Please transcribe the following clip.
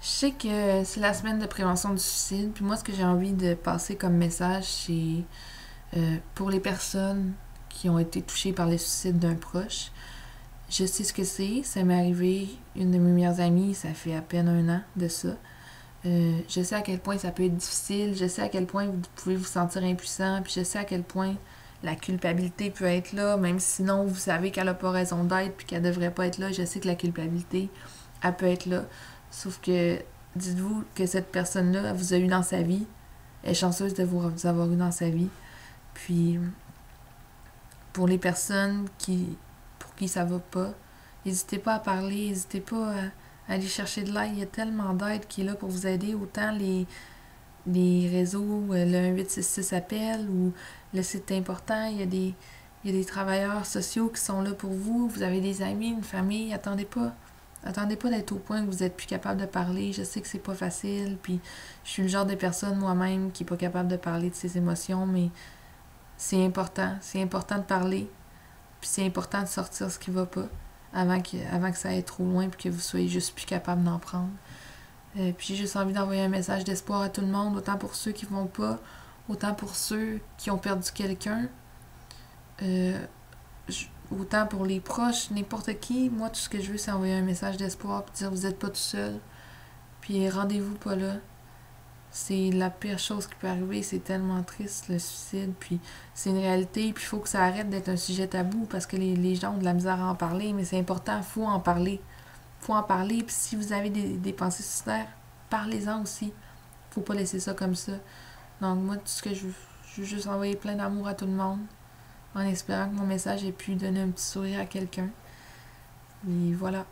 Je sais que c'est la semaine de prévention du suicide, puis moi, ce que j'ai envie de passer comme message, c'est pour les personnes qui ont été touchées par le suicide d'un proche. Je sais ce que c'est, ça m'est arrivé, une de mes meilleures amies, ça fait à peine un an de ça. Je sais à quel point ça peut être difficile, je sais à quel point vous pouvez vous sentir impuissant, puis je sais à quel point la culpabilité peut être là, même sinon vous savez qu'elle n'a pas raison d'être puis qu'elle devrait pas être là, je sais que la culpabilité, elle peut être là. Sauf que dites-vous que cette personne-là, elle vous a eu dans sa vie, elle est chanceuse de vous avoir eu dans sa vie. Puis pour les personnes pour qui ça va pas, n'hésitez pas à parler, n'hésitez pas à aller chercher de l'aide. Il y a tellement d'aide qui est là pour vous aider, autant les réseaux, le 1866 appel ou le site important, il y a des travailleurs sociaux qui sont là pour vous, vous avez des amis, une famille, attendez pas. Attendez pas d'être au point que vous êtes plus capable de parler. Je sais que c'est pas facile, puis je suis le genre de personne moi-même qui est pas capable de parler de ses émotions, mais c'est important. C'est important de parler, puis c'est important de sortir ce qui va pas avant que ça aille trop loin, puis que vous soyez juste plus capable d'en prendre. Puis j'ai juste envie d'envoyer un message d'espoir à tout le monde, autant pour ceux qui vont pas, autant pour ceux qui ont perdu quelqu'un, euh, autant pour les proches, n'importe qui. Moi, tout ce que je veux, c'est envoyer un message d'espoir, puis dire vous êtes pas tout seul, puis rendez-vous pas là. C'est la pire chose qui peut arriver, c'est tellement triste le suicide, puis c'est une réalité, puis il faut que ça arrête d'être un sujet tabou parce que les gens ont de la misère à en parler, mais c'est important, faut en parler. Faut en parler, puis si vous avez des pensées suicidaires, parlez-en aussi. Faut pas laisser ça comme ça. Donc moi, tout ce que je veux juste envoyer plein d'amour à tout le monde, en espérant que mon message ait pu donner un petit sourire à quelqu'un. Et voilà.